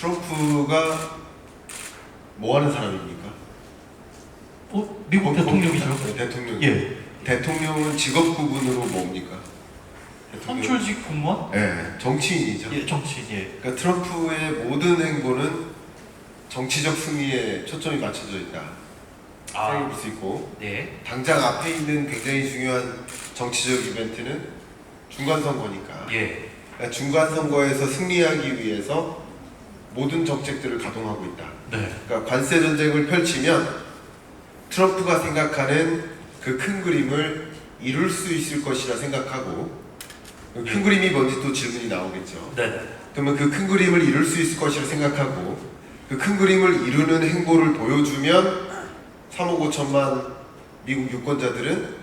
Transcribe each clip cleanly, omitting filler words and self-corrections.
트럼프가 뭐 하는 사람입니까? 미국 대통령이죠. 네, 대통령. 예. 대통령은 직업 구분으로 뭡니까? 선출직 공무원? 네, 정치인이죠. 예, 정치인. 예. 그러니까 트럼프의 모든 행보는 정치적 승리에 초점이 맞춰져 있다. 생각해 볼 수 있고, 네. 당장 앞에 있는 굉장히 중요한 정치적 이벤트는 중간 선거니까. 예. 그러니까 중간 선거에서 승리하기 위해서 모든 정책들을 가동하고 있다. 네. 그러니까 관세 전쟁을 펼치면 트럼프가 생각하는 그 큰 그림을 이룰 수 있을 것이라 생각하고, 그 큰 그림이 뭔지 또 질문이 나오겠죠. 네. 그러면 그 큰 그림을 이룰 수 있을 것이라 생각하고, 그 큰 그림을 이루는 행보를 보여주면 3억 5천만 미국 유권자들은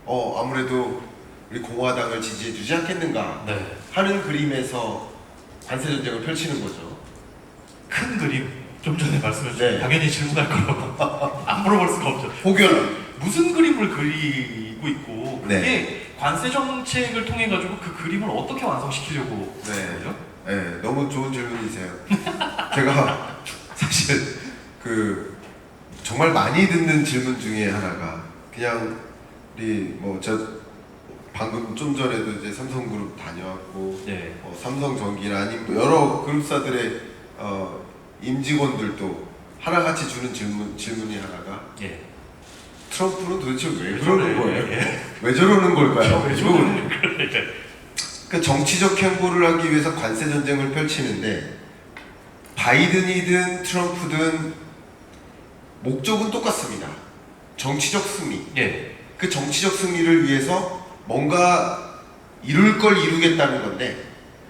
아무래도 우리 공화당을 지지해주지 않겠는가 네. 하는 그림에서 관세 전쟁을 펼치는 거죠. 큰 그림. 좀 전에 말씀해 주신 네. 당연히 질문할 거라고 안 물어볼 수가 없죠. 혹여나 무슨 그림을 그리고 있고 그게 네. 관세 정책을 통해 가지고 그 그림을 어떻게 완성시키려고 네. 거죠? 네, 너무 좋은 질문이세요. 제가 사실 정말 많이 듣는 질문 중에 하나가 그냥 우리 저 방금 좀 전에도 이제 삼성그룹 다녀왔고 네. 삼성전기나 아니면 여러 그룹사들의 임직원들도 하나같이 주는 질문이 하나가 예. 트럼프는 도대체 왜 저래? 그러는 거예요? 예. 왜 저러는 걸까요? 왜 저러는 거예요? 그 정치적 행보를 하기 위해서 관세 전쟁을 펼치는데 바이든이든 트럼프든 목적은 똑같습니다. 정치적 승리. 예. 그 정치적 승리를 위해서 뭔가 이룰 걸 이루겠다는 건데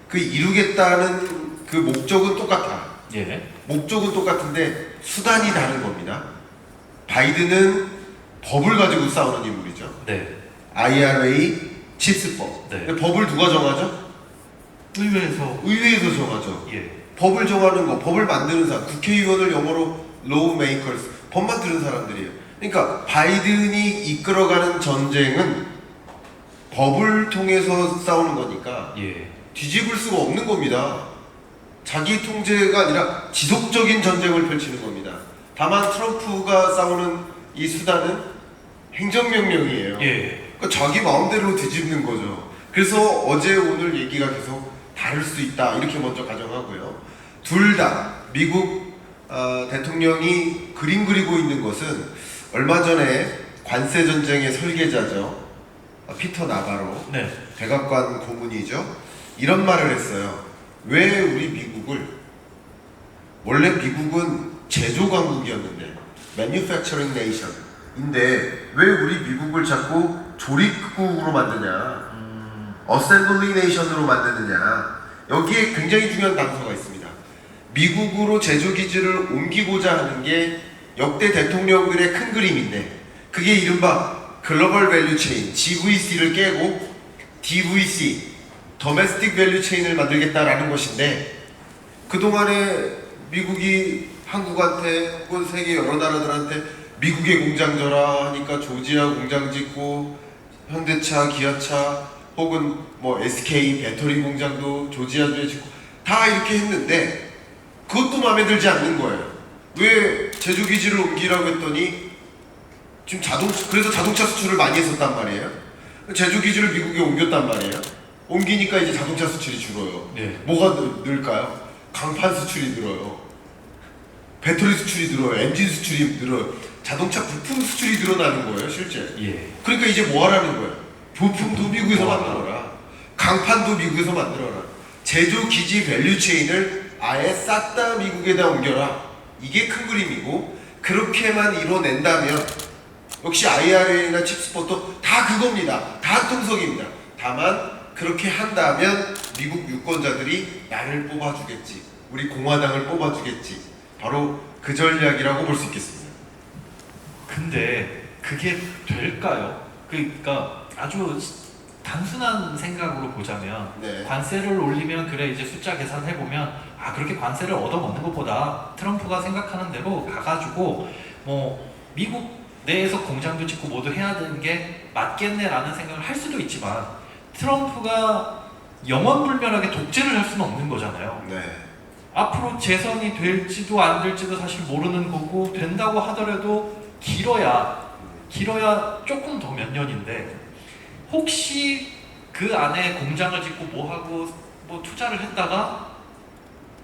그 이루겠다는 그 목적은 똑같아. 예. 목적은 똑같은데 수단이 다른 겁니다. 바이든은 법을 가지고 싸우는 인물이죠. 네. IRA 칩스법. 네. 근데 법을 누가 정하죠? 의회에서 의회에서 정하죠. 예. 법을 정하는 거, 법을 만드는 사람, 국회의원을 영어로 law makers, 법 만드는 사람들이에요. 그러니까 바이든이 이끌어가는 전쟁은 법을 통해서 싸우는 거니까 예. 뒤집을 수가 없는 겁니다. 자기 통제가 아니라 지속적인 전쟁을 펼치는 겁니다. 다만 트럼프가 싸우는 이 수단은 행정명령이에요. 예. 그러니까 자기 마음대로 뒤집는 거죠. 그래서 어제 오늘 얘기가 계속 다를 수 있다 이렇게 먼저 가정하고요. 둘 다 미국 대통령이 그림 그리고 있는 것은 얼마 전에 관세 전쟁의 설계자죠. 피터 나바로 네. 백악관 고문이죠. 이런 말을 했어요. 왜 우리 미국을 원래 미국은 제조 강국이었는데 manufacturing nation인데 왜 우리 미국을 자꾸 조립국으로 만드냐 assembly nation으로 만드느냐 여기에 굉장히 중요한 단서가 있습니다. 미국으로 제조기지를 옮기고자 하는 게 역대 대통령들의 큰 그림인데 그게 이른바 글로벌 밸류 체인 GVC를 깨고 DVC Domestic Value Chain을 만들겠다라는 것인데 그동안에 미국이 한국한테 혹은 세계 여러 나라들한테 미국의 공장 줘라 하니까 조지아 공장 짓고 현대차, 기아차 혹은 SK 배터리 공장도 조지아주에 짓고 다 이렇게 했는데 그것도 마음에 들지 않는 거예요. 왜 제조기지를 옮기라고 했더니 지금 그래서 자동차 수출을 많이 했었단 말이에요. 제조기지를 미국에 옮겼단 말이에요. 옮기니까 이제 자동차 수출이 줄어요. 네. 뭐가 늘까요? 강판 수출이 늘어요. 배터리 수출이 늘어요. 엔진 수출이 늘어요. 자동차 부품 수출이 늘어나는 거예요, 실제. 예. 그러니까 이제 뭐 하라는 거예요? 부품도 미국에서 만들어라. 강판도 미국에서 만들어라. 제조기지 밸류체인을 아예 싹 다 미국에다 옮겨라. 이게 큰 그림이고 그렇게만 이뤄낸다면 역시 IRA나 칩스법도 다 그겁니다. 다 통속입니다. 다만 그렇게 한다면 미국 유권자들이 나를 뽑아주겠지. 우리 공화당을 뽑아주겠지. 바로 그 전략이라고 볼 수 있겠습니다. 근데 그게 될까요? 그러니까 아주 단순한 생각으로 보자면 네. 관세를 올리면 그래 이제 숫자 계산해 보면 그렇게 관세를 얻어먹는 것보다 트럼프가 생각하는 대로 가가지고 미국 내에서 공장도 짓고 모두 해야 되는 게 맞겠네라는 생각을 할 수도 있지만 트럼프가 영원불멸하게 독재를 할 수는 없는 거잖아요. 네. 앞으로 재선이 될지도 안 될지도 사실 모르는 거고 된다고 하더라도 길어야 조금 더 몇 년인데 혹시 그 안에 공장을 짓고 뭐 하고 뭐 투자를 했다가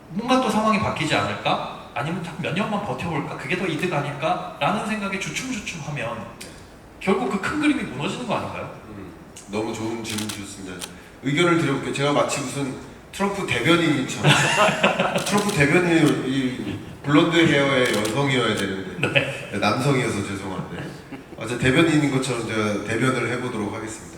뭔가 또 상황이 바뀌지 않을까? 아니면 몇 년만 버텨볼까? 그게 더 이득 아닐까? 라는 생각에 주춤주춤하면 결국 그 큰 그림이 무너지는 거 아닌가요? 너무 좋은 질문 주셨습니다. 의견을 드려볼게요. 제가 마치 무슨 트럼프 대변인처럼 트럼프 대변인이 이 블론드 헤어의 여성이어야 되는데 남성이어서 죄송한데 대변인인 것처럼 제가 대변을 해보도록 하겠습니다.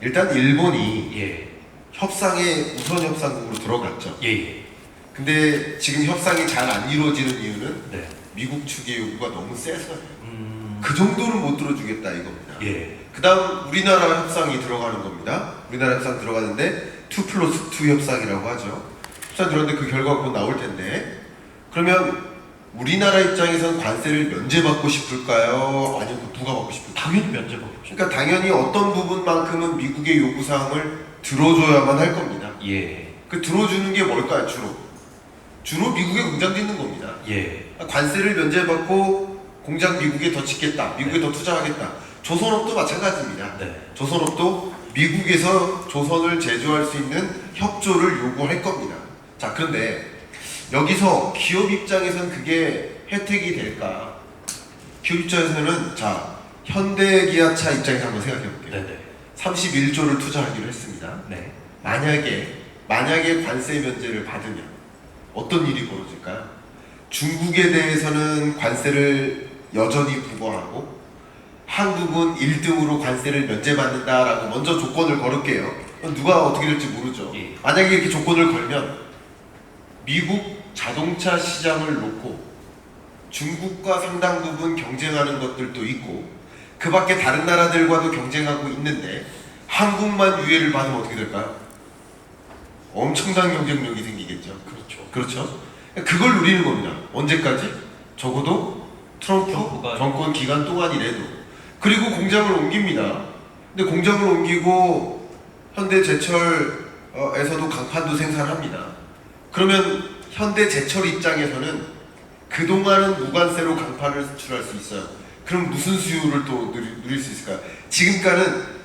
일단 일본이 예. 협상에 우선 협상국으로 들어갔죠. 예. 근데 지금 협상이 잘 안 이루어지는 이유는 네. 미국 측의 요구가 너무 세서요. 그 정도는 못 들어주겠다 이겁니다. 예. 그 다음 우리나라 협상이 들어가는 겁니다. 우리나라 협상 들어가는데 2+2 협상이라고 하죠. 협상 들어갔는데 그 결과가 곧 나올 텐데 그러면 우리나라 입장에서는 관세를 면제받고 싶을까요? 아니면 부과받고 싶을까요? 당연히 면제받고 싶죠. 그러니까 당연히 어떤 부분만큼은 미국의 요구사항을 들어줘야만 할 겁니다. 예. 그 들어주는 게 뭘까요? 주로 미국에 공장 짓는 겁니다. 예. 관세를 면제받고 공장 미국에 더 짓겠다. 미국에 더 투자하겠다. 조선업도 마찬가지입니다. 네. 조선업도 미국에서 조선을 제조할 수 있는 협조를 요구할 겁니다. 자, 그런데 여기서 기업 입장에서는 그게 혜택이 될까? 기업 입장에서는 자, 현대기아차 입장에서 한번 생각해 볼게요. 네네. 31조를 투자하기로 했습니다. 네. 만약에 관세 면제를 받으면 어떤 일이 벌어질까요? 중국에 대해서는 관세를 여전히 부과하고 한국은 1등으로 관세를 면제받는다라고 먼저 조건을 걸을게요. 누가 어떻게 될지 모르죠. 예. 만약에 이렇게 조건을 걸면 미국 자동차 시장을 놓고 중국과 상당 부분 경쟁하는 것들도 있고 그 밖에 다른 나라들과도 경쟁하고 있는데 한국만 유예를 받으면 어떻게 될까요? 엄청난 경쟁력이 생기겠죠. 그렇죠. 그걸 누리는 겁니다. 언제까지? 적어도 트럼프 트럼프가 정권 기간 동안이라도. 그리고 공장을 옮깁니다. 근데 공장을 옮기고 현대제철에서도 강판도 생산합니다. 그러면 현대제철 입장에서는 그동안은 무관세로 강판을 수출할 수 있어요. 그럼 무슨 수요를 또 누릴 수 있을까요?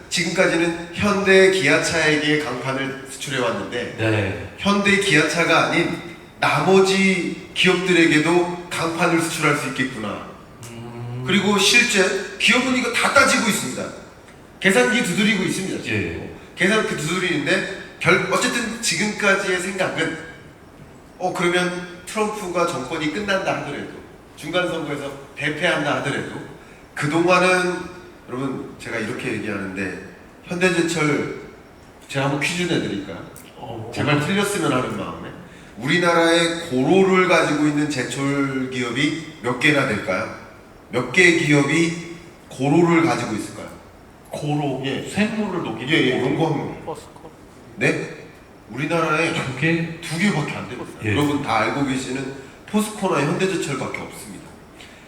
지금까지는 현대기아차에게 강판을 수출해 왔는데 네. 현대기아차가 아닌 나머지 기업들에게도 강판을 수출할 수 있겠구나. 그리고 실제 기업은 이거 다 따지고 있습니다. 계산기 두드리고 있습니다. 지금. 예. 계산 그 두드리는데 어쨌든 지금까지의 생각은 그러면 트럼프가 정권이 끝난다 하더라도 중간 선거에서 대패한다 하더라도 그동안은 여러분 제가 이렇게 얘기하는데 현대제철 제가 한번 퀴즈 내드릴까요? 제발 틀렸으면 하는 마음에 우리나라의 고로를 가지고 있는 제철 기업이 몇 개나 될까요? 몇 개의 기업이 고로를 가지고 있을까요? 고로. 예. 생물을 녹이는 연구합니다. 네? 우리나라에 두 개밖에 안 됩니다. 예. 여러분 다 알고 계시는 포스코나 현대제철밖에 없습니다.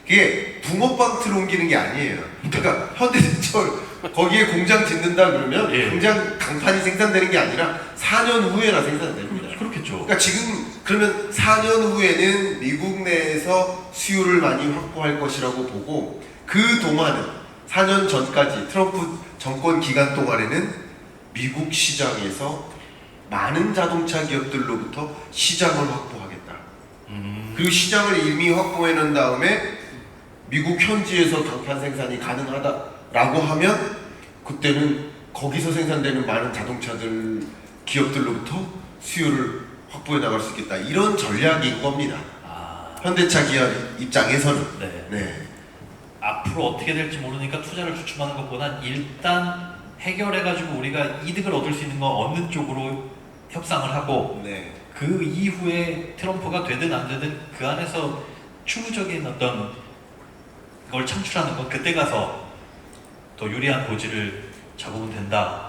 그게 붕어빵 틀 옮기는 게 아니에요. 그러니까 현대제철 거기에 공장 짓는다 그러면 예. 당장 강판이 생산되는 게 아니라 4년 후에나 생산됩니다. 그렇겠죠. 그러니까 지금 그러면 4년 후에는 미국 내에서 수요를 많이 확보할 것이라고 보고 그 동안은 4년 전까지 트럼프 정권 기간 동안에는 미국 시장에서 많은 자동차 기업들로부터 시장을 확보하겠다. 그 시장을 이미 확보해 놓은 다음에 미국 현지에서 강판 생산이 가능하다라고 하면 그때는 거기서 생산되는 많은 자동차들 기업들로부터 수요를 확보해 나갈 수 있겠다. 이런 전략인 겁니다. 현대차 기업 입장에서는. 네. 앞으로 어떻게 될지 모르니까 투자를 주춤하는 것보단 일단 해결해가지고 우리가 이득을 얻을 수 있는 거 얻는 쪽으로 협상을 하고 네. 그 이후에 트럼프가 되든 안 되든 그 안에서 추후적인 어떤 걸 창출하는 건 그때 가서 더 유리한 고지를 잡으면 된다.